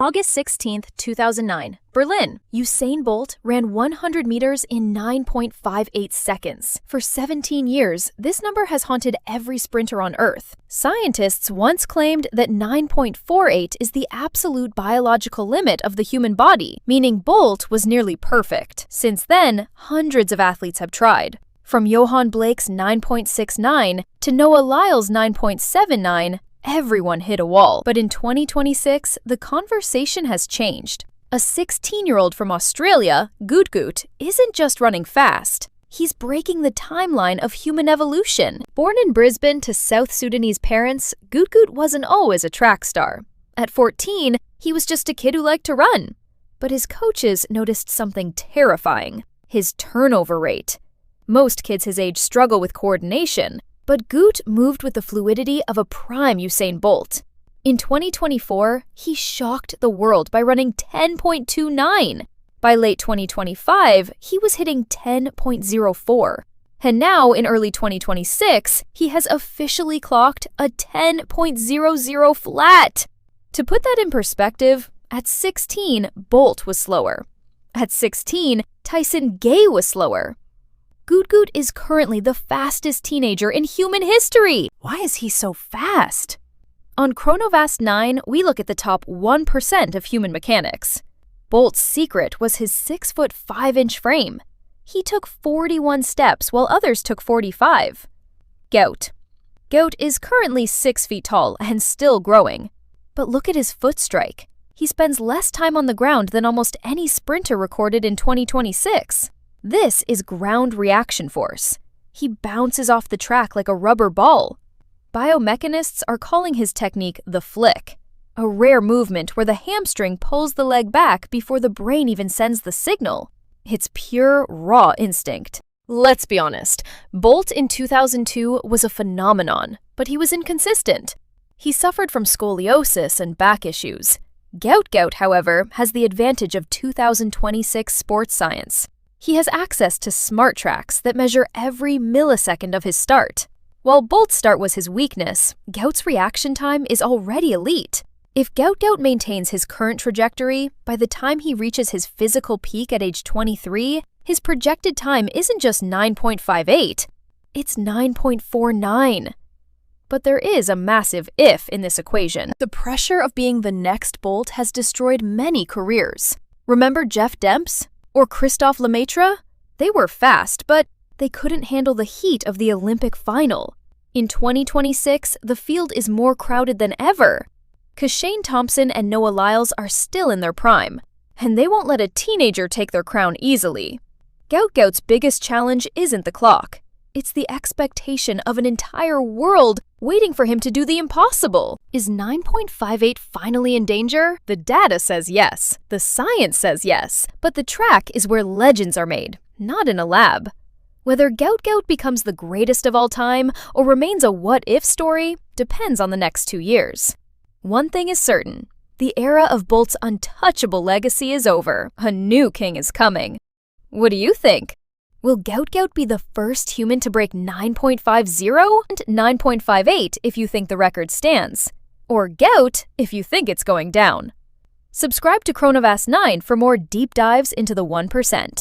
August 16, 2009, Berlin. Usain Bolt ran 100 meters in 9.58 seconds. For 17 years, this number has haunted every sprinter on Earth. Scientists once claimed that 9.48 is the absolute biological limit of the human body, meaning Bolt was nearly perfect. Since then, hundreds of athletes have tried. From Johan Blake's 9.69 to Noah Lyle's 9.79, everyone hit a wall. But in 2026, the conversation has changed. A 16-year-old from Australia, Gout Gout, isn't just running fast. He's breaking the timeline of human evolution. Born in Brisbane to South Sudanese parents, Gout Gout wasn't always a track star. At 14, he was just a kid who liked to run. But his coaches noticed something terrifying: his turnover rate. Most kids his age struggle with coordination, but Gout moved with the fluidity of a prime Usain Bolt. In 2024, he shocked the world by running 10.29. By late 2025, he was hitting 10.04. And now, in early 2026, he has officially clocked a 10.00 flat. To put that in perspective, at 16, Bolt was slower. At 16, Tyson Gay was slower. Gout Gout is currently the fastest teenager in human history. Why is he so fast? On Chronovast 9, we look at the top 1% of human mechanics. Bolt's secret was his 6-foot 5-inch frame. He took 41 steps while others took 45. Gout. Gout is currently 6 feet tall and still growing. But look at his foot strike. He spends less time on the ground than almost any sprinter recorded in 2026. This is ground reaction force. He bounces off the track like a rubber ball. Biomechanists are calling his technique the flick, a rare movement where the hamstring pulls the leg back before the brain even sends the signal. It's pure, raw instinct. Let's be honest, Bolt in 2002 was a phenomenon, but he was inconsistent. He suffered from scoliosis and back issues. Gout Gout, however, has the advantage of 2026 sports science. He has access to smart tracks that measure every millisecond of his start. While Bolt's start was his weakness, Gout's reaction time is already elite. If Gout Gout maintains his current trajectory, by the time he reaches his physical peak at age 23, his projected time isn't just 9.58, it's 9.49. But there is a massive if in this equation. The pressure of being the next Bolt has destroyed many careers. Remember Jeff Demps? Or Christophe Lemaitre? They were fast, but they couldn't handle the heat of the Olympic final. In 2026, the field is more crowded than ever. Shane Thompson and Noah Lyles are still in their prime, and they won't let a teenager take their crown easily. Gout Gout's biggest challenge isn't the clock. It's the expectation of an entire world waiting for him to do the impossible. Is 9.58 finally in danger? The data says yes. The science says yes. But the track is where legends are made, not in a lab. Whether Gout Gout becomes the greatest of all time or remains a what-if story depends on the next 2 years. One thing is certain. The era of Bolt's untouchable legacy is over. A new king is coming. What do you think? Will Gout Gout be the first human to break 9.50 and 9.58 if you think the record stands? Or Gout if you think it's going down? Subscribe to Chronovast 9 for more deep dives into the 1%.